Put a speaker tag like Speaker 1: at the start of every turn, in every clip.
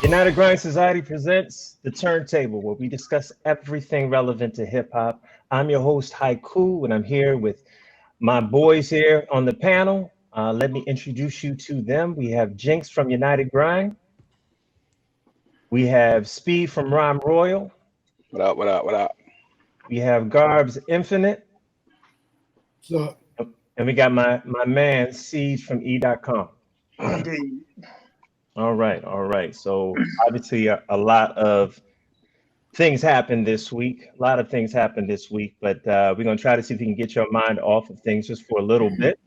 Speaker 1: United Grind Society presents the Turntable, where we discuss everything relevant to hip hop. I'm your host, Haiku, and I'm here with my boys here on the panel. Let me introduce you to them. We have Jinx from United Grind. We have Speed from Rhyme Royal.
Speaker 2: What up, what up, what up?
Speaker 1: We have Garbs Infinite.
Speaker 3: So,
Speaker 1: And we got my man, Siege from E.com.
Speaker 4: Indeed.
Speaker 1: All right. So obviously a lot of things happened this week. A lot of things happened this week, but we're going to try to see if we can get your mind off of things just for a little bit.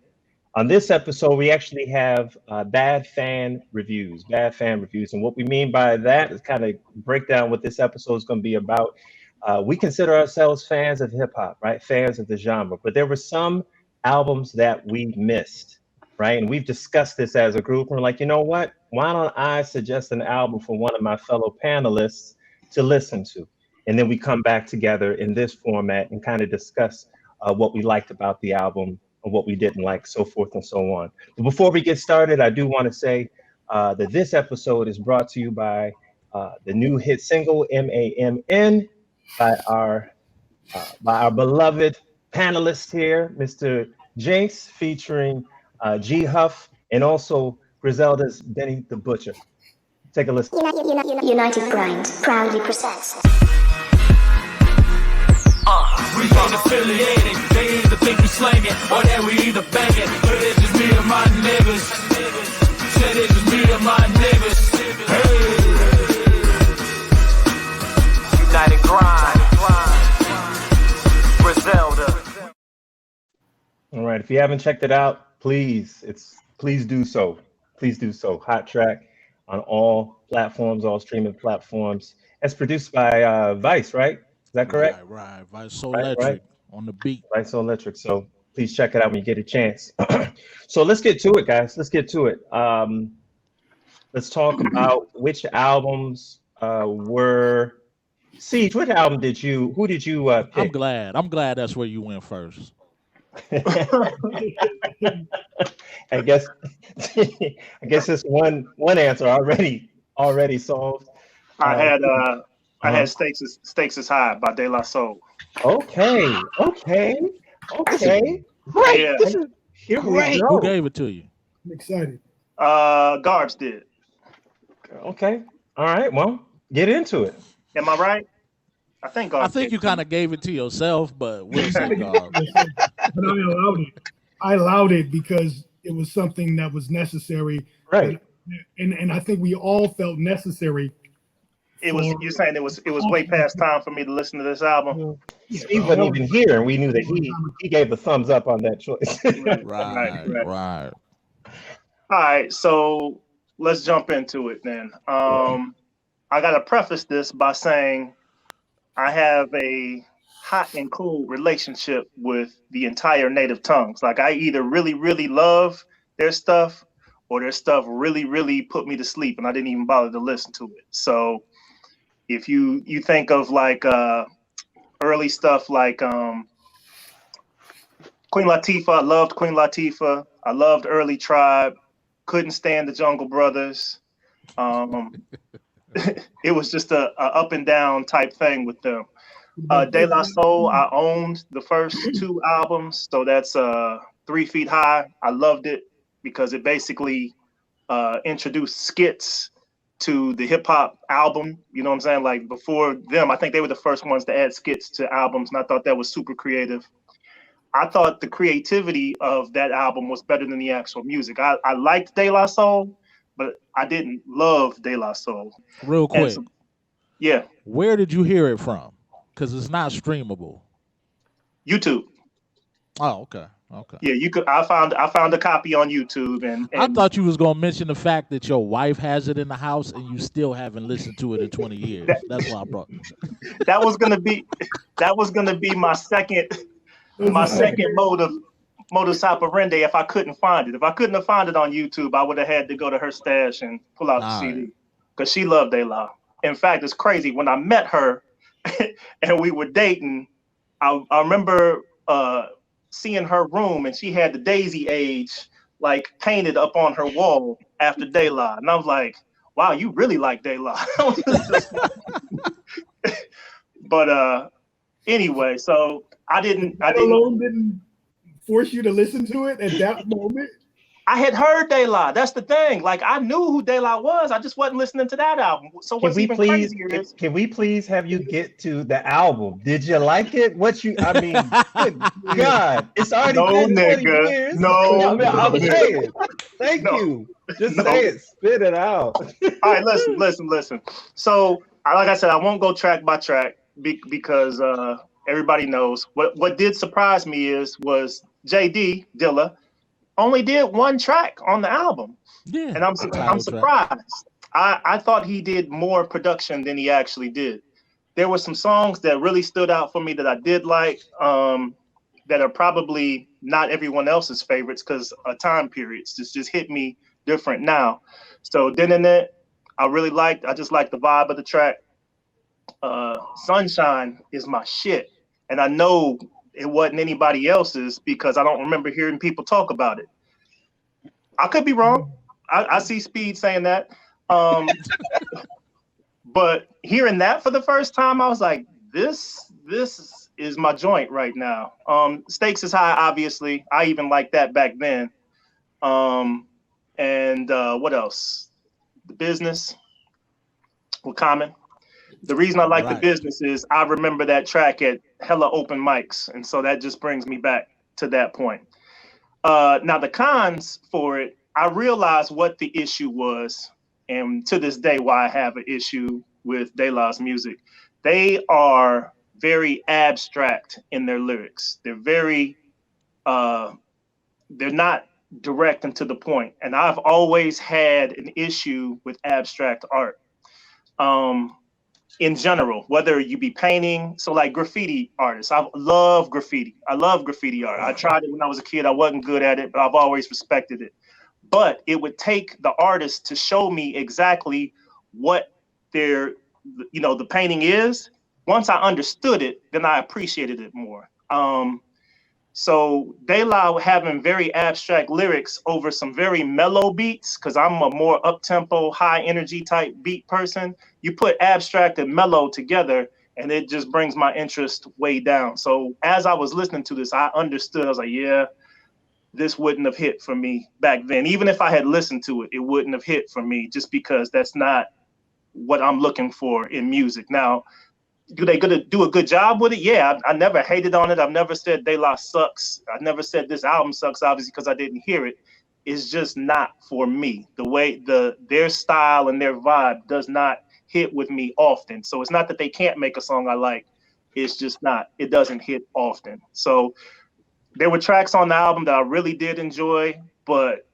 Speaker 1: On this episode, we actually have bad fan reviews. And what we mean by that is kind of break down what this episode is going to be about. We consider ourselves fans of hip hop, right? Fans of the genre, but there were some albums that we missed, right? And we've discussed this as a group. We're like, you know what? Why don't I suggest an album for one of my fellow panelists to listen to? And then we come back together in this format and kind of discuss what we liked about the album and what we didn't like, so forth and so on. But before we get started, I do want to say that this episode is brought to you by the new hit single MAMN by our beloved panelist here, Mr. Jinx, featuring G Huff and also Griselda's Benny the Butcher. Take a listen.
Speaker 5: United Grind proudly presents.
Speaker 6: We ain't affiliated, they either think we slanging, or that we either banging. But it's just me and my niggas. Said it's just me and my niggas. Hey. United Grind. Griselda.
Speaker 1: All right, if you haven't checked it out, please do so. Please do so. Hot track on all platforms, all streaming platforms. It's produced by Vice, right? Is that correct?
Speaker 7: Right. Vice So Electric on the beat.
Speaker 1: Vice So Electric. So please check it out when you get a chance. So let's get to it, guys. Let's get to it. Let's talk about which albums were. Siege, what album who did you pick?
Speaker 7: I'm glad that's where you went first.
Speaker 1: I guess it's one answer already solved.
Speaker 4: I had Stakes is High by De.O.C.
Speaker 1: Okay. Great.
Speaker 4: Yeah.
Speaker 1: Here we go.
Speaker 7: Who gave it to you?
Speaker 3: I'm excited.
Speaker 4: Garbs did.
Speaker 1: Okay. All right. Well, get into it.
Speaker 4: Am I right? I think Garbs
Speaker 7: I think
Speaker 4: did.
Speaker 7: you kind of gave it to yourself, but we'll say God.
Speaker 3: But I allowed it because it was something that was necessary.
Speaker 1: Right.
Speaker 3: And I think we all felt necessary.
Speaker 4: You're saying it was way past time for me to listen to this album.
Speaker 1: Steve wasn't even here, and we knew that he gave a thumbs up on that choice.
Speaker 7: Right.
Speaker 4: All right, so let's jump into it then. I gotta preface this by saying I have a hot and cold relationship with the entire native tongues. Like, I either really, really love their stuff, or their stuff really, really put me to sleep, and I didn't even bother to listen to it. So if you think of like early stuff like Queen Latifah, I loved Queen Latifah. I loved early Tribe. Couldn't stand the Jungle Brothers. It was just a up and down type thing with them. De.O.C, I owned the first two albums, so that's 3 Feet High. I loved it because it basically introduced skits to the hip hop album. You know what I'm saying? Like, before them, I think they were the first ones to add skits to albums, and I thought that was super creative. I thought the creativity of that album was better than the actual music. I liked De.O.C, but I didn't love De.O.C.
Speaker 7: Real quick.
Speaker 4: Yeah.
Speaker 7: Where did you hear it from? Because it's not streamable.
Speaker 4: YouTube.
Speaker 7: Oh, okay.
Speaker 4: Yeah, you could. I found a copy on YouTube, and
Speaker 7: I thought you was gonna mention the fact that your wife has it in the house and you still haven't listened to it in 20 years. That's why I brought it.
Speaker 4: that was gonna be my second modus operandi if I couldn't find it. If I couldn't have found it on YouTube, I would have had to go to her stash and pull out the CD, because she loved De La. In fact, it's crazy. When I met her and we were dating, I remember seeing her room, and she had the Daisy Age like painted up on her wall after De La, and I was like, wow, you really like De La. But anyway, so I didn't
Speaker 3: force you to listen to it at that moment.
Speaker 4: I had heard De La. That's the thing. Like, I knew who De La was. I just wasn't listening to that album. So what's even crazier is,
Speaker 1: can we please have you get to the album? Did you like it? I mean, good God, it's already been 20 years.
Speaker 4: No,
Speaker 1: I'm saying. Thank you. Just say it. Spit it out.
Speaker 4: All right, listen. So, like I said, I won't go track by track because everybody knows. What did surprise me was JD Dilla only did one track on the album.
Speaker 7: Yeah,
Speaker 4: and I'm surprised. I thought he did more production than he actually did. There were some songs that really stood out for me that I did like, that are probably not everyone else's favorites because of time periods. This just hit me different now. So It, I just like the vibe of the track. Sunshine is my shit. And I know it wasn't anybody else's because I don't remember hearing people talk about it. I could be wrong. I see Speed saying that. But hearing that for the first time, I was like, this is my joint right now. Stakes is High, obviously. I even liked that back then. And what else? The Business with Common. The reason I like The Business is I remember that track at hella open mics. And so that just brings me back to that point. Now, the cons for it, I realized what the issue was. And to this day, why I have an issue with De La's music. They are very abstract in their lyrics. They're very, they're not direct and to the point. And I've always had an issue with abstract art. In general, whether you be painting, so like graffiti artists, I love graffiti. I love graffiti art. I tried it when I was a kid. I wasn't good at it, but I've always respected it. But it would take the artist to show me exactly what the painting is. Once I understood it, then I appreciated it more. So De La having very abstract lyrics over some very mellow beats, because I'm a more up-tempo, high-energy type beat person. You put abstract and mellow together, and it just brings my interest way down. So as I was listening to this, I understood. I was like, yeah, this wouldn't have hit for me back then. Even if I had listened to it, it wouldn't have hit for me just because that's not what I'm looking for in music. Now, do they gonna do a good job with it? Yeah, I never hated on it. I've never said De La sucks. I never said this album sucks, obviously, because I didn't hear it. It's just not for me. The way their style and their vibe does not hit with me often. So it's not that they can't make a song I like. It's just not. It doesn't hit often. So there were tracks on the album that I really did enjoy, but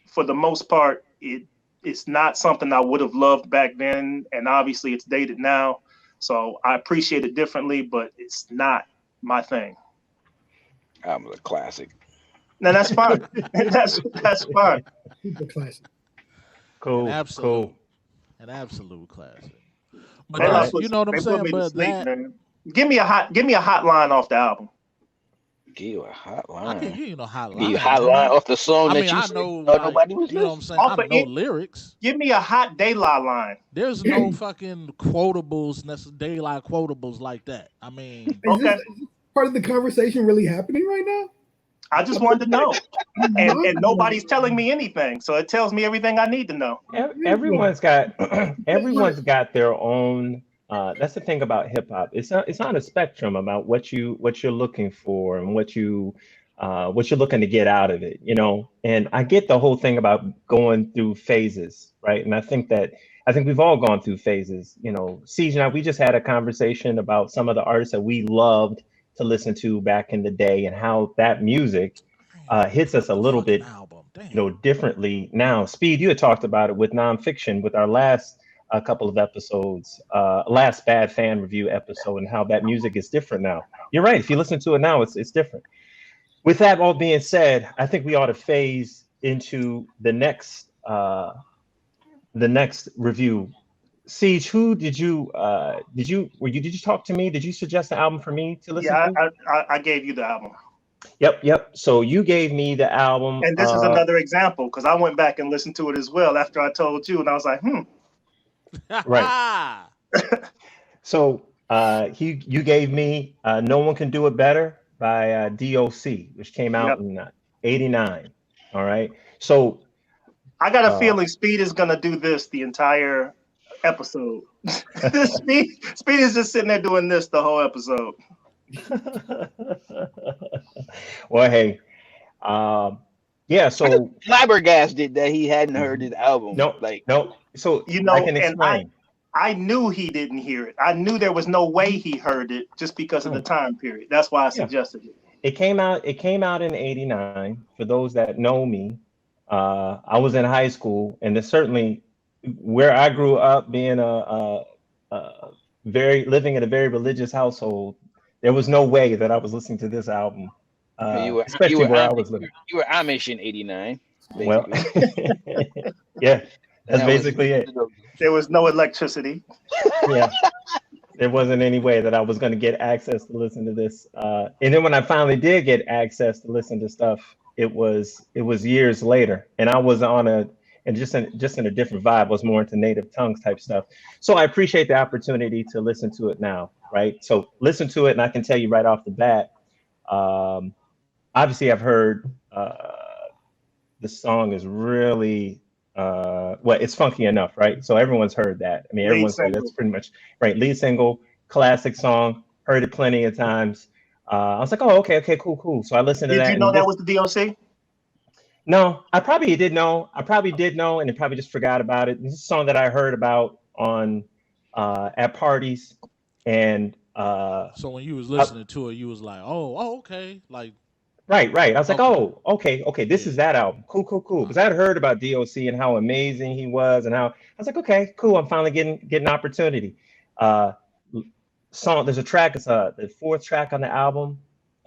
Speaker 4: for the most part, it's not something I would have loved back then. And obviously, it's dated now. So I appreciate it differently, but it's not my thing.
Speaker 2: I'm a classic.
Speaker 4: No, that's fine. that's fine.
Speaker 3: Super classic.
Speaker 1: Cool.
Speaker 7: An absolute classic.
Speaker 4: But
Speaker 7: But you know what I'm saying? But
Speaker 4: give me a hotline off the album.
Speaker 2: Give you a hotline.
Speaker 7: I can give you no hotline.
Speaker 2: Give you a hotline off the song that
Speaker 7: I
Speaker 2: you
Speaker 7: know,
Speaker 2: nobody was
Speaker 7: you know what I'm saying? I don't know lyrics.
Speaker 4: Give me a hot De La line.
Speaker 7: There's no fucking quotables, daylight quotables like that. I mean,
Speaker 3: is this part of the conversation really happening right now?
Speaker 4: I just wanted to know, and nobody's telling me anything, so it tells me everything I need to know.
Speaker 1: Everyone's got their own. That's the thing about hip hop. It's on a spectrum about what you're looking for and what you're looking to get out of it, you know. And I get the whole thing about going through phases, right? And I think we've all gone through phases, you know. Siege and I, we just had a conversation about some of the artists that we loved to listen to back in the day and how that music hits us a little bit, you know, differently now. Speed, you had talked about it with Nonfiction with our last couple of episodes, last Bad Fan Review episode, and how that music is different now. You're right. If you listen to it now, it's different. With that all being said, I think we ought to phase into the next review Siege, who did you did you talk to me? Did you suggest the album for me to listen
Speaker 4: Yeah,
Speaker 1: to?
Speaker 4: I gave you the album.
Speaker 1: Yep. So you gave me the album.
Speaker 4: And this is another example because I went back and listened to it as well after I told you, and I was like,
Speaker 1: Right. So you gave me No One Can Do It Better by D.O.C, which came out
Speaker 4: yep.
Speaker 1: in '89. All right. So
Speaker 4: I got a feeling Speed is gonna do this the entire episode. This Speed is just sitting there doing this the whole episode.
Speaker 1: well, hey, yeah. So
Speaker 2: Flabbergasted that he hadn't heard his album.
Speaker 1: no. So
Speaker 4: You know,
Speaker 1: I can
Speaker 4: and
Speaker 1: explain.
Speaker 4: I knew he didn't hear it. I knew there was no way he heard it just because of the time period. That's why I suggested it.
Speaker 1: It came out in '89. For those that know me, I was in high school, and there's certainly where I grew up, being living in a very religious household. There was no way that I was listening to this album, especially where I was living.
Speaker 2: You were Amish in '89.
Speaker 1: Well, yeah, that's basically it.
Speaker 4: There was no electricity.
Speaker 1: Yeah. There wasn't any way that I was going to get access to listen to this. And then when I finally did get access to listen to stuff, it was years later, and I was just in a different vibe. I was more into native tongues type stuff. So I appreciate the opportunity to listen to it now, right? So listen to it, and I can tell you right off the bat. Obviously, I've heard the song is really. It's funky enough, right? So everyone's heard that. I mean, everyone's heard that's pretty much right. Lead single, classic song, heard it plenty of times. I was like, oh, okay, cool. So I listened to that.
Speaker 4: Did you know that was the D.O.C?
Speaker 1: No, I probably did know. And I probably just forgot about it. This is a song that I heard about on at parties, and
Speaker 7: so when you was listening to it, you was like, oh, okay, like.
Speaker 1: Right. I was like, oh, okay. This is that album. Cool. Because I had heard about D.O.C and how amazing he was, and how I was like, okay, cool. I'm finally getting an opportunity. There's a track. It's the fourth track on the album.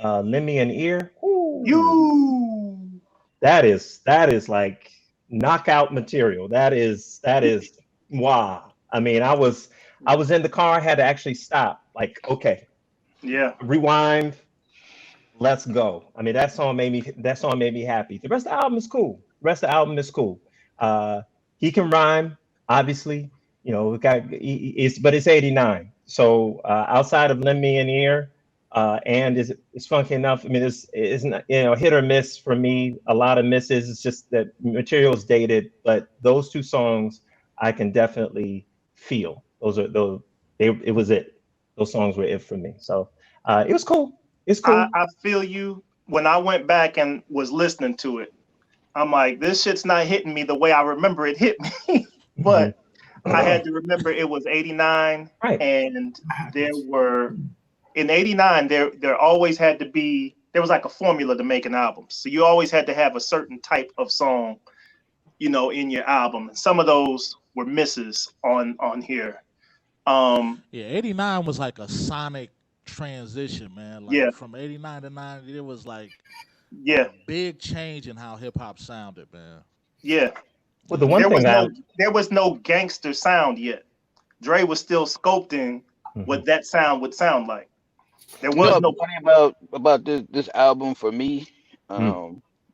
Speaker 1: Lend Me an Ear.
Speaker 4: Ooh.
Speaker 1: That is like knockout material. That is wow. I mean, I was in the car. I had to actually stop. Like, okay.
Speaker 4: Yeah.
Speaker 1: Rewind. Let's go. I mean, that song made me happy. The rest of the album is cool. He can rhyme, obviously. You know, but it's '89. So outside of Lend Me an Ear, and it's funky enough. I mean, it's hit or miss for me. A lot of misses. It's just that material's dated. But those two songs, I can definitely feel. It was it. Those songs were it for me. So it was cool. It's cool.
Speaker 4: I feel you. When I went back and was listening to it, I'm like, this shit's not hitting me the way I remember it hit me. But I had to remember it was '89,
Speaker 1: right.
Speaker 4: And there were in '89 there always had to be, there was like a formula to make an album. So you always had to have a certain type of song, in your album. And some of those were misses on here.
Speaker 7: '89 was like a sonic transition, man. Like from '89 to '90, it was like a big change in how hip hop sounded, man.
Speaker 4: Yeah.
Speaker 1: Well, the one
Speaker 4: there was no gangster sound yet. Dre was still sculpting what that sound would sound like. There was no
Speaker 2: funny about this album for me.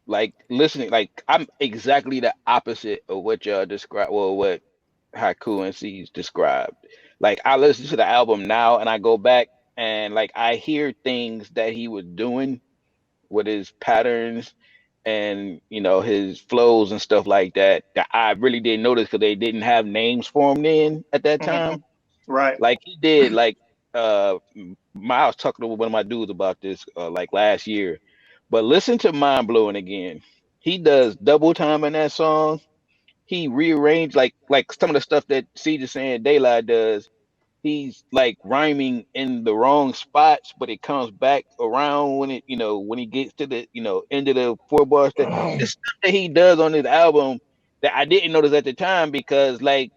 Speaker 2: Like listening, like I'm exactly the opposite of what y'all described. Well, what Haiku and C's described. Like I listen to the album now and I go back. And like I hear things that he was doing with his patterns and his flows and stuff like that I really didn't notice because they didn't have names for him then at that time.
Speaker 4: Right.
Speaker 2: Like he did. Like I was talking to one of my dudes about this like last year. But listen to Mind Blowing again. He does double time in that song. He rearranged like some of the stuff that C just saying Daylight does. He's like rhyming in the wrong spots, but it comes back around when he gets to the end of the 4 bars. This stuff that he does on his album that I didn't notice at the time because like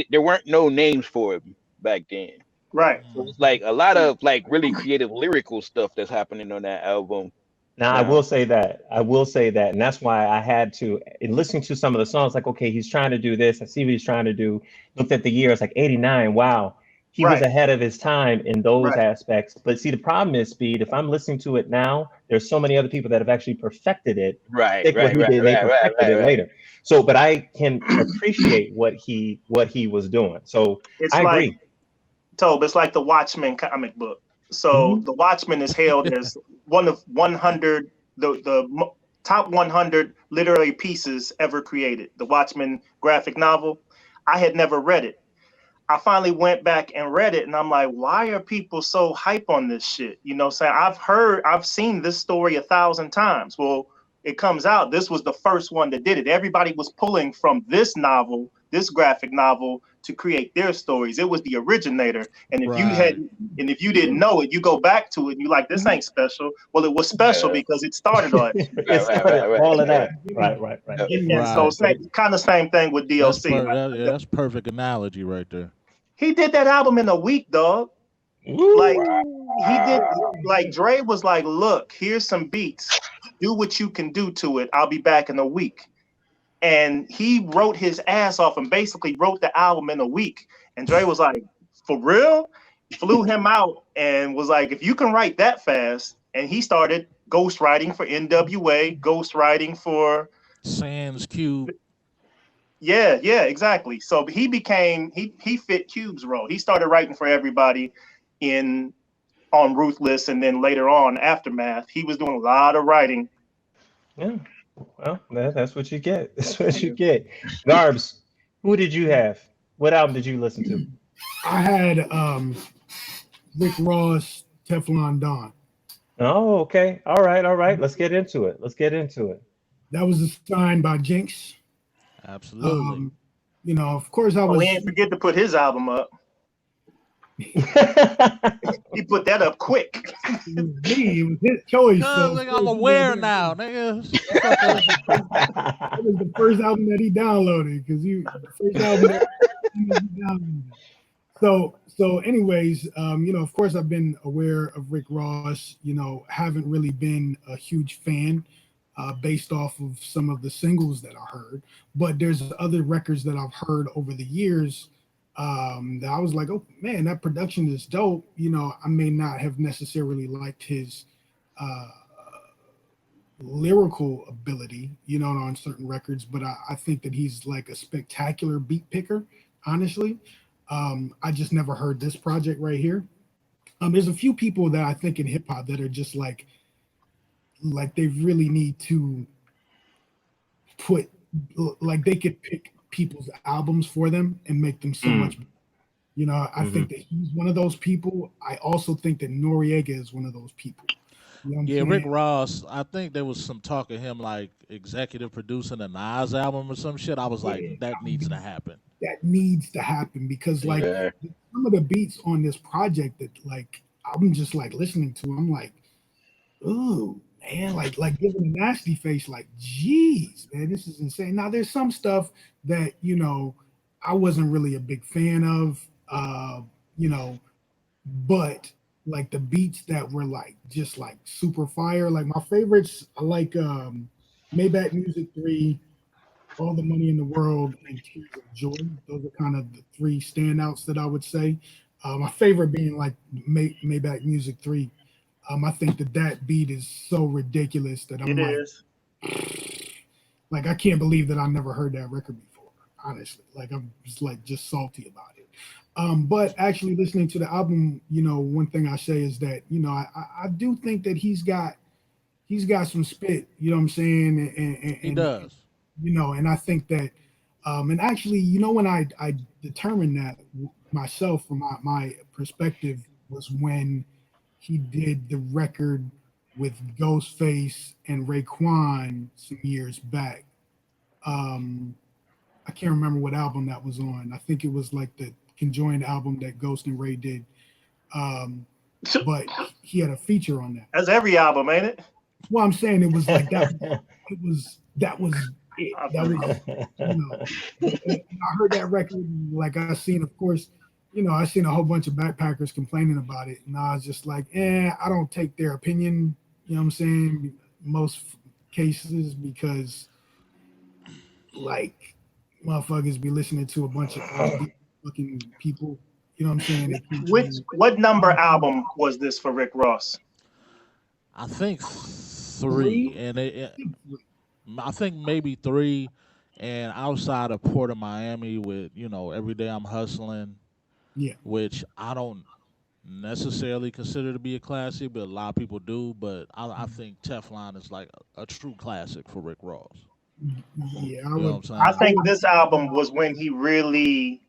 Speaker 2: there weren't no names for it back then.
Speaker 4: Right.
Speaker 2: So it's like a lot of like really creative lyrical stuff that's happening on that album
Speaker 1: Now, I will say that. I will say that. And that's why I had to, in listening to some of the songs, like, okay, he's trying to do this. I see what he's trying to do. Looked at the year, it's like 89. Wow. He was
Speaker 4: Right,
Speaker 1: ahead of his time in those
Speaker 4: right.
Speaker 1: aspects. But see, the problem is, Speed, if I'm listening to it now, there's so many other people that have actually perfected it.
Speaker 2: Right,
Speaker 1: Take what
Speaker 2: right,
Speaker 1: he
Speaker 2: right,
Speaker 1: did, they
Speaker 2: right, right,
Speaker 1: perfected
Speaker 2: right,
Speaker 1: it
Speaker 2: right.
Speaker 1: later. So, but I can appreciate what he was doing. So
Speaker 4: It's
Speaker 1: I
Speaker 4: like
Speaker 1: agree.
Speaker 4: Tobe, it's like the Watchmen comic book. So
Speaker 1: Mhm.
Speaker 4: the Watchmen is hailed as one of 100 the top 100 literary pieces ever created. The Watchmen graphic novel. I had never read it. I finally went back and read it, and I'm like, why are people so hype on this shit? You know, saying I've seen this story 1,000 times. Well, it comes out this was the first one that did it. Everybody was pulling from this novel, this graphic novel, to create their stories. It was the originator. And
Speaker 7: Right.
Speaker 4: if you didn't know it, you go back to it and you like, this ain't special. Well, it was special
Speaker 2: Yeah.
Speaker 4: because it started on it.
Speaker 1: It
Speaker 2: Right, right,
Speaker 1: started
Speaker 2: right, right,
Speaker 1: all of
Speaker 2: right.
Speaker 1: that. Right, right, right.
Speaker 4: And so
Speaker 7: Right.
Speaker 4: kind of same thing with
Speaker 7: That's
Speaker 4: D.O.C.
Speaker 7: that's perfect analogy right there.
Speaker 4: He did that album in a week, dog. Like he did, like Dre was like, look, here's some beats. Do what you can do to it. I'll be back in a week. And he wrote his ass off and basically wrote the album in a week. And Dre was like, for real? Flew him out and was like, if you can write that fast. And he started ghostwriting for NWA, ghostwriting for
Speaker 7: Sans Cube.
Speaker 4: yeah, exactly. So he fit Cube's role. He started writing for everybody in on Ruthless, and then later on Aftermath, he was doing a lot of writing.
Speaker 1: Yeah. Well, that's what you get. That's what you get. Garbs, who did you have? What album did you listen to?
Speaker 3: I had Rick Ross, Teflon Don.
Speaker 1: Oh, okay. All right, all right. Let's get into it. Let's get into it.
Speaker 3: That was assigned by Jinx.
Speaker 7: Absolutely.
Speaker 3: You know, of course, I
Speaker 4: Oh,
Speaker 3: was.
Speaker 4: he ain't forget to put his album up. He put that up quick.
Speaker 3: It was me. It was his choice. So
Speaker 7: Nigga, I'm aware now, nigga.
Speaker 3: It was the first album that he downloaded because the first album that he downloaded. So anyways, you know, of course, I've been aware of Rick Ross. You know, haven't really been a huge fan based off of some of the singles that I heard, but there's other records that I've heard over the years that I was like, oh man, that production is dope. You know, I may not have necessarily liked his uh, lyrical ability, you know, on certain records, but I think that he's like a spectacular beat picker, honestly. I just never heard this project right here. There's a few people that I think in hip hop that are just like they really need to put like they could pick people's albums for them and make them so much better. You know, I think that he's one of those people. I also think that Noriega is one of those people. You know
Speaker 7: Yeah, Rick Ross. I think there was some talk of him like executive producing a Nas album or some shit. I was like, that needs to happen.
Speaker 3: That needs to happen because like
Speaker 2: Yeah.
Speaker 3: some of the beats on this project that like I'm just like listening to, I'm like, ooh, man, like giving a nasty face, like, geez, man, this is insane. Now there's some stuff that, you know, I wasn't really a big fan of, you know, but like the beats that were like just like super fire, like my favorites, I like Maybach Music 3, All the Money in the World, and Tears of Joy. Those are kind of the three standouts that I would say. My favorite being like Maybach Music 3. I think that beat is so ridiculous that I'm like I can't believe that I never heard that record before. Honestly, like I'm just salty about it. But actually listening to the album, you know, one thing I say is that, you know, I do think that he's got some spit, you know what I'm saying? And
Speaker 7: He does.
Speaker 3: You know, and I think that, and actually, you know, when I determined that myself from my perspective was when he did the record with Ghostface and Raekwon some years back. I can't remember what album that was on. I think it was like the conjoined album that Ghost and Ray did. But he had a feature on that.
Speaker 4: That's every album, ain't it?
Speaker 3: Well, I'm saying it was like that. That was it. That was, you know. I heard that record, like I seen, of course, you know, I seen a whole bunch of backpackers complaining about it, and I was just like, I don't take their opinion. You know what I'm saying? most cases because like motherfuckers be listening to a bunch of offbeat fucking people. You know what I'm saying? They keep
Speaker 4: What number album was this for Rick Ross?
Speaker 7: I think three, and I think maybe three, and outside of Port of Miami with Every Day I'm Hustling,
Speaker 3: yeah,
Speaker 7: which I don't necessarily consider to be a classic, but a lot of people do. But I think Teflon is like a true classic for Rick Ross.
Speaker 3: yeah.
Speaker 7: You know what I'm
Speaker 4: I
Speaker 7: saying?
Speaker 4: think this album was when he really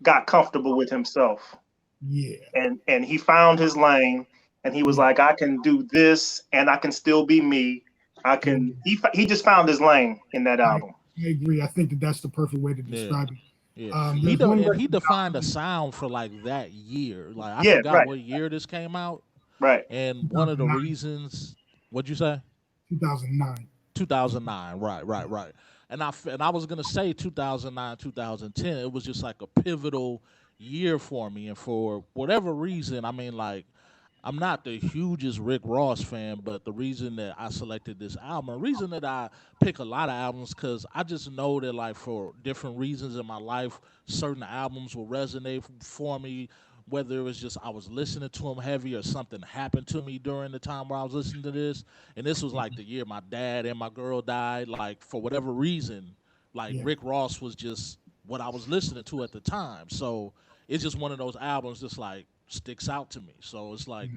Speaker 4: got comfortable with himself.
Speaker 3: Yeah.
Speaker 4: And he found his lane, and he was like, I can do this and I can still be me. He just found his lane in that album.
Speaker 3: I agree. I think that's the perfect way to describe it.
Speaker 7: Yeah. He defined a sound for like that year. Like I forgot what year this came out.
Speaker 4: Right.
Speaker 7: And one of the reasons, what'd you say?
Speaker 3: 2009.
Speaker 7: 2009. Right. And I was gonna say 2009, 2010. It was just like a pivotal year for me, and for whatever reason, I mean, like, I'm not the hugest Rick Ross fan, but the reason that I selected this album, the reason that I pick a lot of albums, because I just know that, like, for different reasons in my life, certain albums will resonate for me, whether it was just I was listening to them heavy or something happened to me during the time where I was listening to this. And this was like the year my dad and my girl died. Like, for whatever reason, like, Rick Ross was just what I was listening to at the time. So it's just one of those albums that's like sticks out to me. So it's like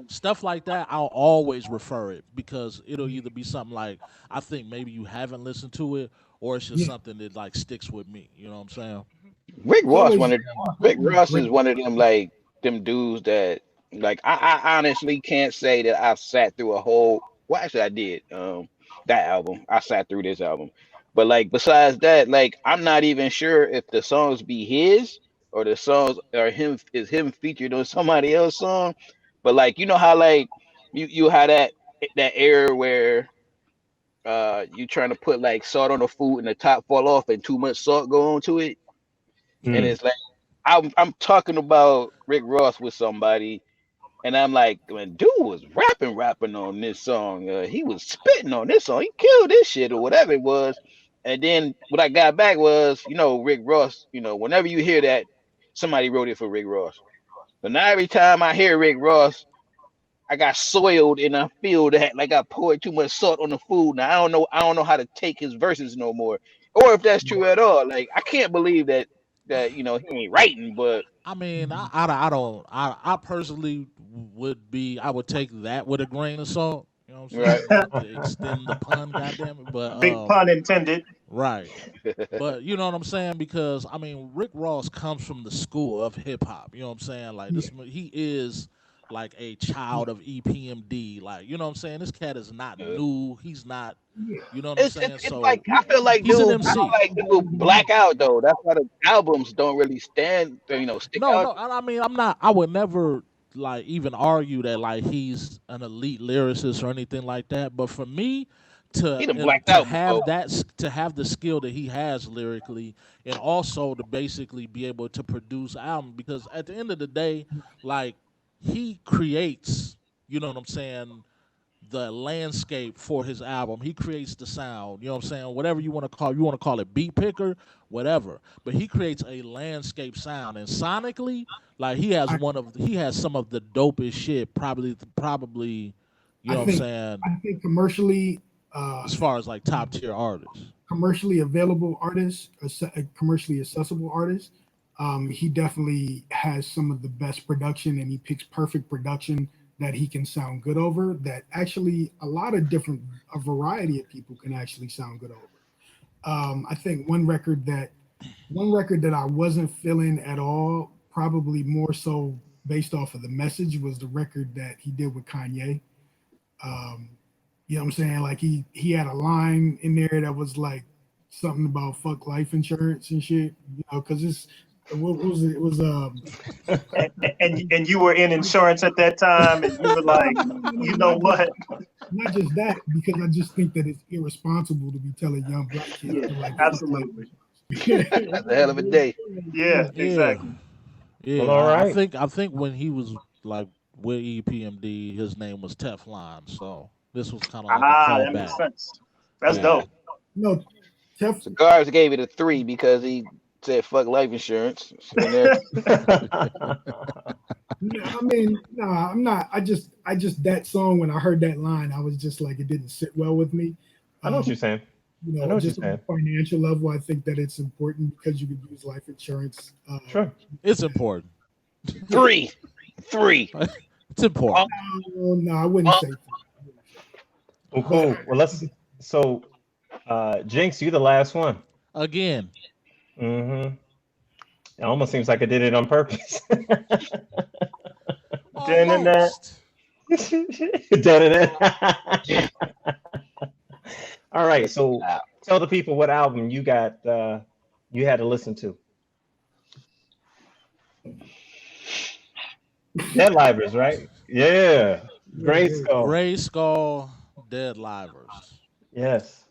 Speaker 7: stuff like that, I'll always refer it, because it'll either be something like I think maybe you haven't listened to it, or it's just something that like sticks with me. You know what I'm saying?
Speaker 2: Rick Ross Rick Ross is one of them, like, them dudes that, like, I honestly can't say that I've sat through a whole, well, actually I did, that album. I sat through this album. But, like, besides that, like, I'm not even sure if the songs be his, or the songs are him featured on somebody else's song. But, like, you know how, like, you had that era where you trying to put like salt on the food and the top fall off and too much salt go onto it. And it's like I'm talking about Rick Ross with somebody, and I'm like, when dude was rapping on this song, he was spitting on this song, he killed this shit or whatever it was. And then what I got back was, Rick Ross, whenever you hear that, somebody wrote it for Rick Ross. So now every time I hear Rick Ross, I got soiled, and I feel that like I poured too much salt on the food. Now I don't know how to take his verses no more, or if that's true at all. Like, I can't believe that he ain't writing. But
Speaker 7: I mean, I personally I would take that with a grain of salt. You know what I'm saying? Not to extend the pun, goddamn it, but
Speaker 4: big pun intended.
Speaker 7: Right. But you know what I'm saying? Because I mean, Rick Ross comes from the school of hip hop. You know what I'm saying? Like he is like a child of EPMD. Like, you know what I'm saying? This cat is not new. He's not. You know what I'm saying?
Speaker 2: It's like, I feel like dude black out though. That's why the albums don't really stick out.
Speaker 7: No. I mean, I'm not. I would never like even argue that like he's an elite lyricist or anything like that. But for me, to have the skill that he has lyrically, and also to basically be able to produce album, because at the end of the day, like, he creates, you know what I'm saying, the landscape for his album. He creates the sound, you know what I'm saying, whatever you want to call it, beat picker, whatever, but he creates a landscape sound. And sonically, like, he has some of the dopest shit, probably, you know what I'm saying,
Speaker 3: I think commercially,
Speaker 7: as far as like top tier artists,
Speaker 3: commercially available artists, commercially accessible artists, he definitely has some of the best production, and he picks perfect production that he can sound good over, that actually a variety of people can actually sound good over. I think one record that I wasn't feeling at all, probably more so based off of the message, was the record that he did with Kanye. You know what I'm saying? Like, he had a line in there that was like something about fuck life insurance and shit, because what was it? It was
Speaker 4: and you were in insurance at that time, and you were like, you know what?
Speaker 3: Not just that, because I just think that it's irresponsible to be telling young black kids to, like,
Speaker 4: absolutely.
Speaker 2: That's a hell of a day.
Speaker 4: Yeah, exactly.
Speaker 7: Yeah,
Speaker 1: well, all right.
Speaker 7: I think when he was like with EPMD, his name was Teflon. So This was kind of like a
Speaker 4: That makes
Speaker 7: callback.
Speaker 4: sense. That's
Speaker 7: Yeah.
Speaker 4: dope.
Speaker 3: No, Tef,
Speaker 2: Cigars gave it a 3 because he said fuck life insurance. And there,
Speaker 3: no, I mean, no, I'm not. I just that song when I heard that line, I was just like, it didn't sit well with me.
Speaker 1: I know what you're saying.
Speaker 3: You
Speaker 1: I know
Speaker 3: know,
Speaker 1: what you're
Speaker 3: just on a
Speaker 1: saying.
Speaker 3: financial level, I think that it's important because you could use life insurance.
Speaker 1: Sure.
Speaker 7: It's important.
Speaker 2: 3.
Speaker 7: It's important.
Speaker 3: No, I wouldn't say.
Speaker 1: Well, cool. Well, let's. So, Jinx, you the last one.
Speaker 7: Again.
Speaker 1: Mm-hmm. It almost seems like I did it on purpose.
Speaker 7: Almost.
Speaker 1: All right. So, tell the people what album you got. You had to listen to. Deadlivers, right? Yeah. Grayskul.
Speaker 7: Grayskul Deadlivers.
Speaker 1: Yes.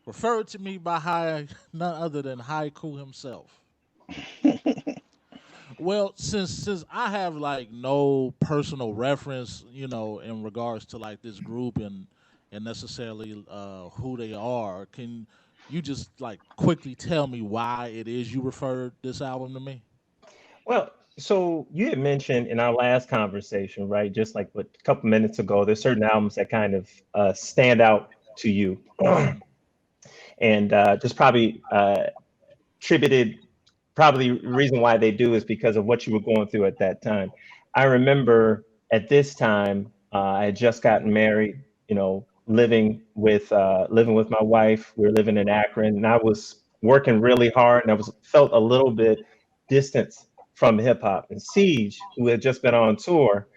Speaker 7: Referred to me by none other than Haiku himself. Well, since I have like no personal reference, you know, in regards to like this group and necessarily who they are, can you just like quickly tell me why it is you referred this album to me?
Speaker 1: Well, so you had mentioned in our last conversation, right? Just like what a couple minutes ago, there's certain albums that kind of stand out to you, and just probably attributed. Probably the reason why they do is because of what you were going through at that time. I remember at this time, I had just gotten married. You know, living with my wife. We were living in Akron, and I was working really hard, and I was felt a little bit distant from hip hop. And Siege, who had just been on tour,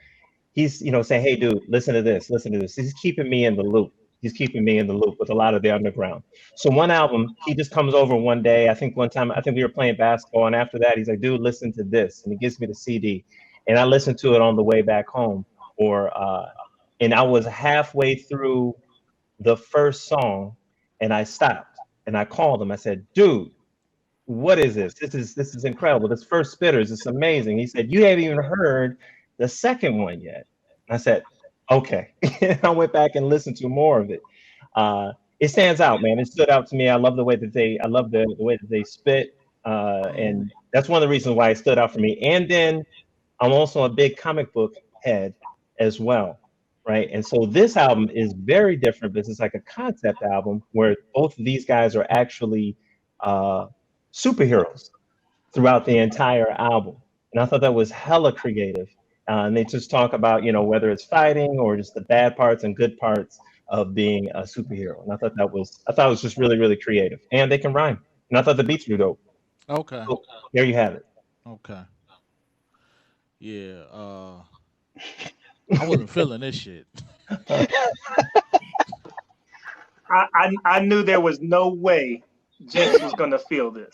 Speaker 1: he's saying, "Hey, dude, listen to this." He's keeping me in the loop. He's keeping me in the loop with a lot of the underground. So one album, he just comes over one day. I think one time, I think we were playing basketball, and after that, he's like, "Dude, listen to this," and he gives me the CD, and I listened to it on the way back home, and I was halfway through the first song, and I stopped, and I called him. I said, "Dude, what is this? This is incredible. This first spitters, it's amazing." He said, "You haven't even heard the second one yet." I said, "Okay." I went back and listened to more of it. It stands out, man. It stood out to me. I love the way that I love the way that they spit, and that's one of the reasons why it stood out for me. And then I'm also a big comic book head as well, right? And so this album is very different. This is like a concept album where both of these guys are actually superheroes throughout the entire album. And I thought that was hella creative. And they just talk about, whether it's fighting or just the bad parts and good parts of being a superhero. And I thought it was just really, really creative. And they can rhyme. And I thought the beats were dope.
Speaker 7: Okay.
Speaker 1: So there you have it.
Speaker 7: Okay. Yeah. I wasn't feeling this shit.
Speaker 4: I knew there was no way Jinx was gonna feel this.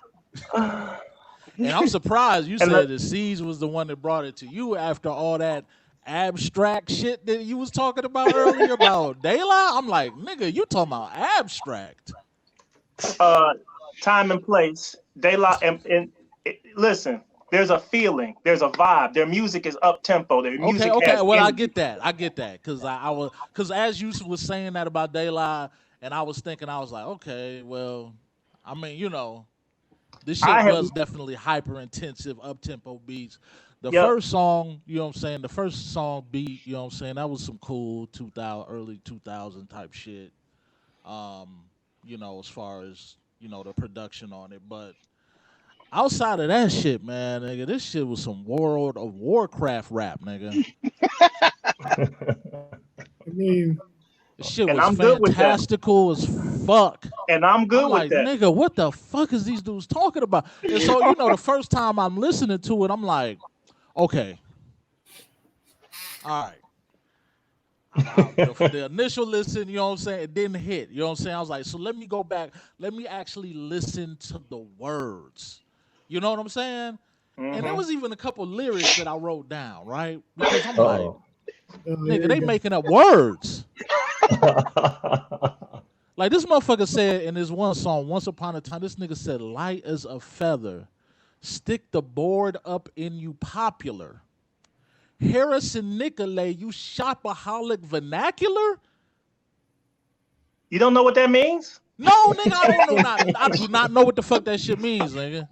Speaker 7: And I'm surprised you said that Siege was the one that brought it to you after all that abstract shit that you was talking about earlier about daylight. I'm like, nigga, you talking about abstract?
Speaker 4: Time and place, daylight, and listen. There's a feeling. There's a vibe. Their music is up tempo. Their music.
Speaker 7: Okay. Well,
Speaker 4: energy.
Speaker 7: I get that, because as you was saying that about daylight, and I was thinking, I was like, okay, well, I mean, this shit was definitely hyper intensive, up tempo beats. The first song, the first song beat, that was some cool early 2000 type shit. As far as, the production on it. But outside of that shit, man, nigga, this shit was some World of Warcraft rap, nigga.
Speaker 3: I mean,
Speaker 7: this shit was fantastical as fuck.
Speaker 4: And I'm good with
Speaker 7: like,
Speaker 4: that.
Speaker 7: Nigga, what the fuck is these dudes talking about? And so, the first time I'm listening to it, I'm like, okay. All right. For the initial listen, it didn't hit. You know what I'm saying? I was like, so let me go back. Let me actually listen to the words. You know what I'm saying? Mm-hmm. And there was even a couple lyrics that I wrote down, right? Because I'm like, nigga, they making up words. Like this motherfucker said in this one song, Once Upon a Time, this nigga said, light as a feather, stick the board up in you popular. Harrison Nicolay, you shopaholic vernacular?
Speaker 4: You don't know what that means?
Speaker 7: No, nigga, I don't know. I do not know what the fuck that shit means, nigga.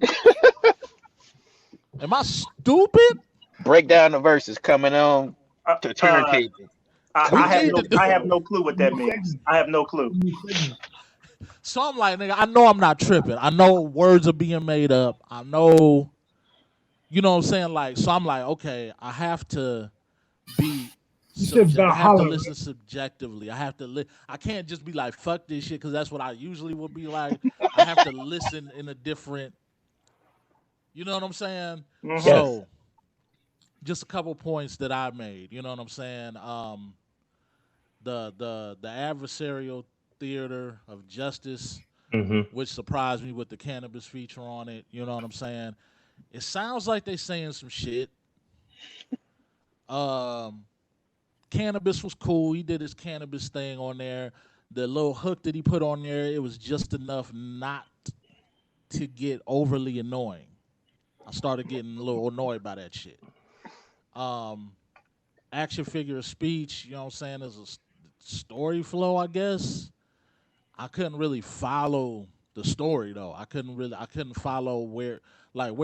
Speaker 7: Am I stupid?
Speaker 2: Break down the verses coming on
Speaker 4: Uh,
Speaker 2: to
Speaker 4: uh,
Speaker 2: turntable.
Speaker 7: We
Speaker 2: Coming.
Speaker 7: need to do.
Speaker 4: I have no clue what that means. I have no clue.
Speaker 7: So I'm like, nigga, I know I'm not tripping. I know words are being made up. I know, you know what I'm saying? Like, so I'm like, okay, I have to be
Speaker 3: You said
Speaker 7: subject. I have to
Speaker 3: Valhalla.
Speaker 7: listen subjectively. I have to I can't just be like, fuck this shit, because that's what I usually would be like. I have to listen in a different, you know what I'm saying?
Speaker 4: Mhm.
Speaker 7: So just a couple points that I made, you know what I'm saying? The adversarial theater of justice,
Speaker 1: Mm-hmm.
Speaker 7: which surprised me with the cannabis feature on it. You know what I'm saying? It sounds like they saying some shit. Cannabis was cool. He did his cannabis thing on there. The little hook that he put on there, it was just enough not to get overly annoying. I started getting a little annoyed by that shit. Action figure of speech, you know what I'm saying, is a story flow, I guess. I couldn't really follow the story though. I couldn't follow where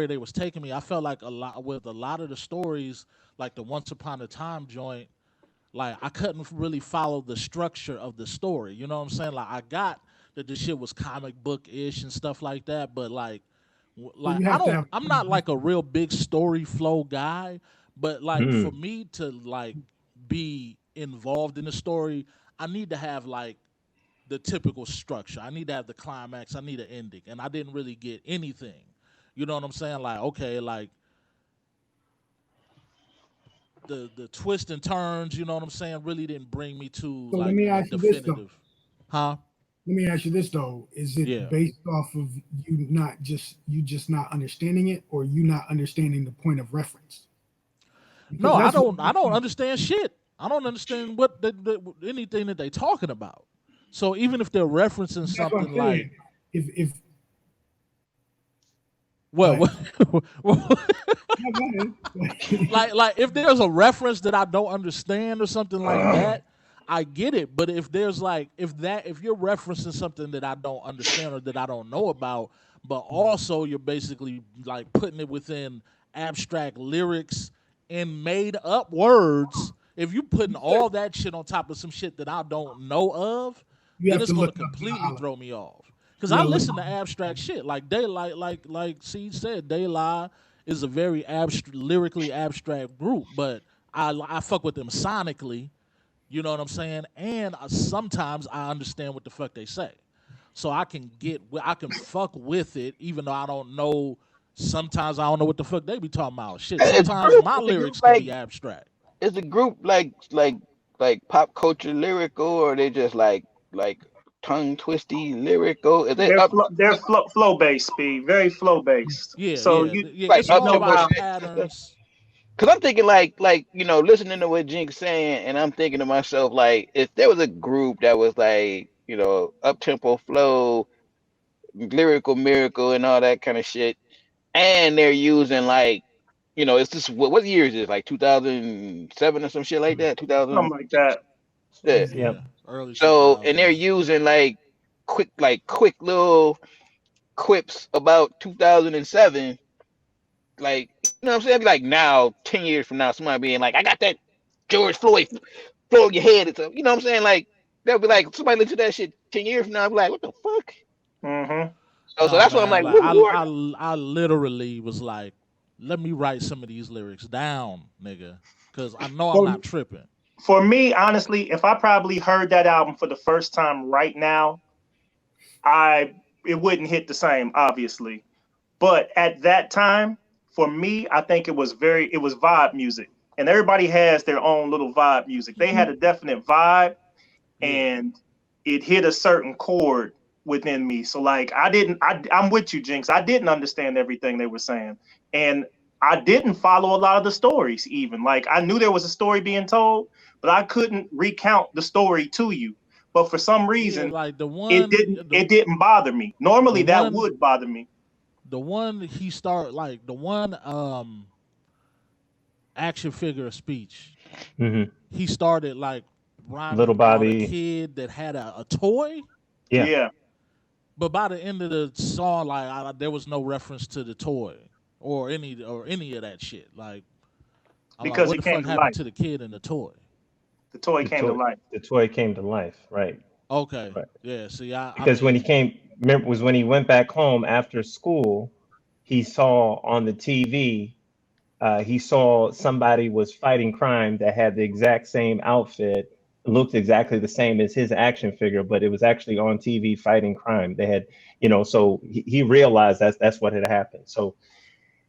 Speaker 7: they was taking me. I felt like a lot of the stories, like the Once Upon a Time joint, like I couldn't really follow the structure of the story. You know what I'm saying? Like I got that the shit was comic book ish and stuff like that, but like
Speaker 3: Well, you have to have.
Speaker 7: I'm not like a real big story flow guy, but like for me to like be involved in the story, I need to have like the typical structure. I need to have the climax. I need an ending, and I didn't really get anything. You know what I'm saying? Like, okay, like the twists and turns. You know what I'm saying? Really didn't bring me to
Speaker 3: So let
Speaker 7: like
Speaker 3: me
Speaker 7: a
Speaker 3: ask you this though.
Speaker 7: definitive. Huh?
Speaker 3: Let me ask you this though: is it
Speaker 7: Yeah.
Speaker 3: based off of you just not understanding it, or you not understanding the point of reference? Because
Speaker 7: No, I
Speaker 3: that's what
Speaker 7: don't. I don't understand shit. I don't understand what anything that they talking about. So even if they're referencing
Speaker 3: that's what
Speaker 7: something
Speaker 3: I'm
Speaker 7: like
Speaker 3: saying. If
Speaker 7: what,
Speaker 3: like,
Speaker 7: what
Speaker 3: no, go ahead.
Speaker 7: like if there's a reference that I don't understand or something like that, I get it. But if there's like if you're referencing something that I don't understand or that I don't know about, but also you're basically like putting it within abstract lyrics and made up words, if you putting all that shit on top of some shit that I don't know of,
Speaker 3: You
Speaker 7: then
Speaker 3: have
Speaker 7: it's
Speaker 3: to
Speaker 7: gonna
Speaker 3: look up
Speaker 7: completely
Speaker 3: Valhalla.
Speaker 7: throw me off. Because
Speaker 3: You
Speaker 7: I
Speaker 3: gotta look.
Speaker 7: listen to abstract shit. Like Daylight, like Siege said, Daylight is a very lyrically abstract group, but I fuck with them sonically, you know what I'm saying? And sometimes I understand what the fuck they say. So I can fuck with it, even though I don't know. Sometimes I don't know what the fuck they be talking about. Shit, sometimes my
Speaker 2: It's a group
Speaker 7: lyrics can
Speaker 2: like
Speaker 7: be abstract.
Speaker 2: it's a group like pop culture lyrical, or they just like tongue twisty lyrical. Is it up
Speaker 4: Flow based, speed, very flow based.
Speaker 7: Yeah,
Speaker 4: So
Speaker 7: yeah,
Speaker 4: you
Speaker 7: yeah.
Speaker 2: like
Speaker 7: It's
Speaker 4: you
Speaker 2: up
Speaker 7: all
Speaker 4: know
Speaker 2: tempo
Speaker 7: about
Speaker 4: how
Speaker 2: shit and stuff?
Speaker 7: patterns.
Speaker 2: Cause I'm thinking like listening to what Jink's saying, and I'm thinking to myself like if there was a group that was like up tempo flow, lyrical miracle, and all that kind of shit, and they're using like it's just what year is this, like 2007 or some shit like that, 2000.
Speaker 4: something like that.
Speaker 2: Yeah.
Speaker 7: Yeah,
Speaker 1: Yep.
Speaker 7: early
Speaker 2: So, and they're
Speaker 7: 2000s.
Speaker 2: using quick little quips about 2007. Like, what I'm saying? Like now, 10 years from now, somebody being like, I got that George Floyd flow in your head. It's what I'm saying? Like, they'll be like, somebody listen to that shit 10 years from now, I'll be like, what the fuck?
Speaker 4: Hmm.
Speaker 2: So
Speaker 7: No,
Speaker 2: that's why I'm
Speaker 7: man.
Speaker 2: like,
Speaker 7: Like
Speaker 2: who are
Speaker 7: I literally was like, let me write some of these lyrics down, nigga, because I know I'm
Speaker 4: For,
Speaker 7: not tripping.
Speaker 4: for me, honestly, if I probably heard that album for the first time right now, I it wouldn't hit the same, obviously. But at that time, for me, I think it was vibe music. And everybody has their own little vibe music. They had a definite vibe
Speaker 7: Yeah.
Speaker 4: and it hit a certain chord within me. So like I'm with you, Jinx. I didn't understand everything they were saying. And I didn't follow a lot of the stories even. Like I knew there was a story being told, but I couldn't recount the story to you. But for some
Speaker 7: Yeah,
Speaker 4: reason,
Speaker 7: like
Speaker 4: it didn't bother me.
Speaker 7: the
Speaker 4: Normally that
Speaker 7: one
Speaker 4: would bother me.
Speaker 7: the one he start like the one action figure of speech.
Speaker 1: Mm-hmm.
Speaker 7: He started like
Speaker 1: Little
Speaker 7: rhyming about a
Speaker 1: Bobby.
Speaker 7: kid that had a toy.
Speaker 1: Yeah.
Speaker 4: Yeah.
Speaker 7: But by the end of the song, like there was no reference to the toy or any of that shit. Like I'm like,
Speaker 4: Because
Speaker 7: what
Speaker 4: it
Speaker 7: the
Speaker 4: came
Speaker 7: fuck
Speaker 4: to
Speaker 7: happened
Speaker 4: life.
Speaker 7: to the kid and the toy?
Speaker 4: The toy
Speaker 1: The
Speaker 4: came to
Speaker 1: toy,
Speaker 4: life.
Speaker 1: the toy came to life, right?
Speaker 7: Okay,
Speaker 1: Right.
Speaker 7: yeah. See, I
Speaker 1: Because when he
Speaker 7: mean,
Speaker 1: came, remember, was when he went back home after school, he saw on the TV, he saw somebody was fighting crime that had the exact same outfit, looked exactly the same as his action figure, but it was actually on TV fighting crime. They had, so he realized that's what had happened. So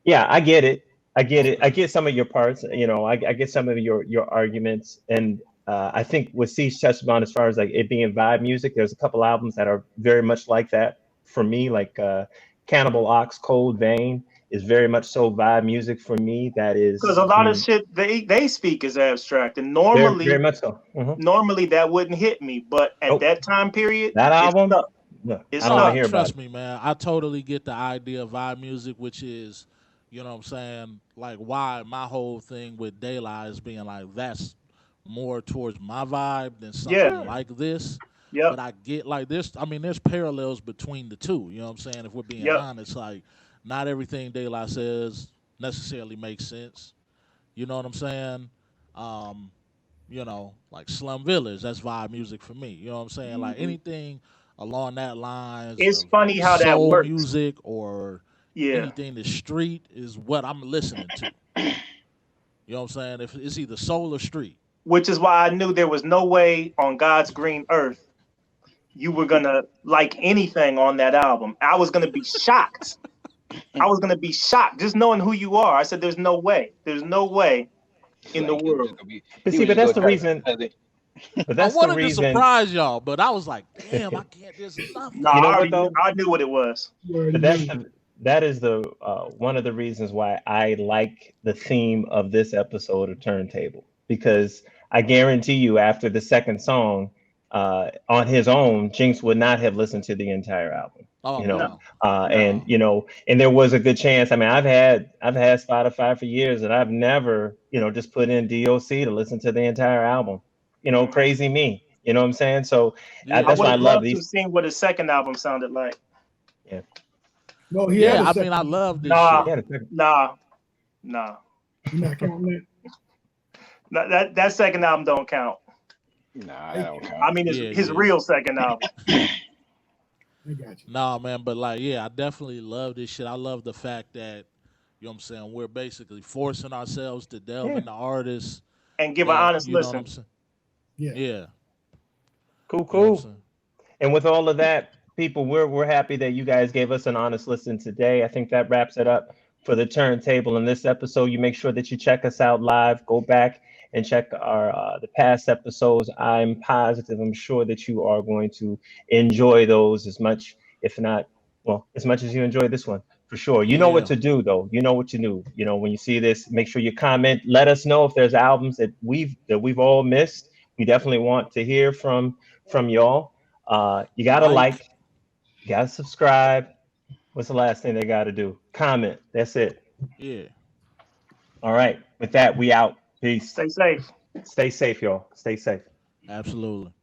Speaker 1: yeah, I get it. I get it. I
Speaker 7: okay,
Speaker 1: get some of your parts. I get some of your arguments, and I think what C's touched on as far as like it being vibe music. There's a couple albums that are very much like that for me. Like Cannibal Ox, Cold Vein is very much so vibe music for me. That
Speaker 4: Because
Speaker 1: is,
Speaker 4: a
Speaker 1: I
Speaker 4: lot of
Speaker 1: mean,
Speaker 4: shit they speak is abstract, and
Speaker 1: very much so.
Speaker 4: normally that wouldn't hit me, but at
Speaker 1: Nope,
Speaker 4: that time period,
Speaker 1: that
Speaker 4: it
Speaker 1: album.
Speaker 4: stuck.
Speaker 1: No,
Speaker 4: It
Speaker 1: I don't want to
Speaker 4: stuck.
Speaker 1: hear about
Speaker 7: trust
Speaker 1: it.
Speaker 7: me, man. I totally get the idea of vibe music, which is, you know what I'm saying, like why my whole thing with Daylight is being like that's more towards my vibe than something
Speaker 4: Yeah.
Speaker 7: like this.
Speaker 4: Yep.
Speaker 7: But I get like this. I mean, there's parallels between the two. You know what I'm saying? If we're being
Speaker 4: Yep.
Speaker 7: honest, like not everything Daylight says necessarily makes sense. You know what I'm saying? Um, like Slum Village, that's vibe music for me. You know what I'm saying? Like
Speaker 4: Mhm.
Speaker 7: anything along that lines
Speaker 4: It's
Speaker 7: of
Speaker 4: funny how that
Speaker 7: soul
Speaker 4: works.
Speaker 7: music or
Speaker 4: Yeah.
Speaker 7: anything the street is what I'm listening to. You know what I'm saying? If it's either soul or street.
Speaker 4: Which is why I knew there was no way on God's green earth you were gonna like anything on that album. I was gonna be shocked. I was gonna be shocked just knowing who you are. I said, "There's no way. There's no way in the
Speaker 2: Like he was just
Speaker 4: world."
Speaker 2: gonna be,
Speaker 1: But
Speaker 2: he
Speaker 1: see,
Speaker 2: was
Speaker 1: but
Speaker 2: just
Speaker 1: that's
Speaker 2: gonna
Speaker 1: the
Speaker 2: try to
Speaker 1: reason.
Speaker 2: cut it.
Speaker 1: But
Speaker 7: I
Speaker 1: that's the
Speaker 7: wanted to
Speaker 1: reason.
Speaker 7: surprise y'all, but I was like, damn, I can't. There's
Speaker 4: No,
Speaker 7: nothing.
Speaker 1: You
Speaker 4: I
Speaker 1: know what
Speaker 4: already knew,
Speaker 1: though?
Speaker 4: I knew what it was.
Speaker 3: You already
Speaker 1: But
Speaker 3: knew.
Speaker 1: that is the one of the reasons why I like the theme of this episode of Turntable, because I guarantee you after the second song on his own, Jinx would not have listened to the entire album.
Speaker 7: Oh
Speaker 1: You know,
Speaker 4: No,
Speaker 7: no,
Speaker 4: no.
Speaker 1: and
Speaker 7: no.
Speaker 1: and there was a good chance. I mean, I've had Spotify for years, and I've never just put in D.O.C. to listen to the entire album.
Speaker 4: Mhm.
Speaker 1: Crazy me. You know what I'm saying? So
Speaker 4: I
Speaker 7: Yeah,
Speaker 1: that's
Speaker 4: would
Speaker 1: why I
Speaker 4: have
Speaker 1: love
Speaker 4: loved to have
Speaker 1: these.
Speaker 4: seen what his second album sounded like.
Speaker 1: Yeah,
Speaker 3: No, he had
Speaker 7: yeah.
Speaker 3: a
Speaker 7: I mean, I
Speaker 3: second.
Speaker 7: love this
Speaker 4: Nah,
Speaker 7: shit.
Speaker 1: yeah.
Speaker 4: nah, nah.
Speaker 3: You're not counting that.
Speaker 4: That second album don't count.
Speaker 2: Nah, that
Speaker 3: They
Speaker 2: don't
Speaker 4: I
Speaker 2: count.
Speaker 4: mean,
Speaker 7: Yeah,
Speaker 4: his
Speaker 7: yeah.
Speaker 4: real second album.
Speaker 3: they got you.
Speaker 7: Nah, man, but like, yeah, I definitely love this shit. I love the fact that, you know what I'm saying, we're basically forcing ourselves to delve
Speaker 1: Yeah.
Speaker 7: into artists
Speaker 4: And give an
Speaker 7: that,
Speaker 4: honest
Speaker 7: you know what I'm
Speaker 4: listen.
Speaker 7: saying?
Speaker 3: Yeah.
Speaker 7: Yeah,
Speaker 1: Cool,
Speaker 7: you know what I'm
Speaker 1: cool.
Speaker 7: saying?
Speaker 1: And with all of that, people, we're happy that you guys gave us an honest listen today. I think that wraps it up for the turntable in this episode. You make sure that you check us out live. Go back and check our the past episodes. I'm positive, I'm sure that you are going to enjoy those as much, if not, well, as much as you enjoy this one. For sure. You
Speaker 7: Yeah,
Speaker 1: know what
Speaker 7: yeah.
Speaker 1: to do though. You know what to do. When you see this, make sure you comment. Let us know if there's albums that we've all missed. We definitely want to hear from y'all. You gotta
Speaker 7: Like,
Speaker 1: like, you gotta subscribe. What's the last thing they gotta do? Comment. That's it.
Speaker 7: yeah,
Speaker 1: All right. With that, we out. Peace.
Speaker 4: Stay safe.
Speaker 1: Stay safe, y'all. Stay safe.
Speaker 7: absolutely.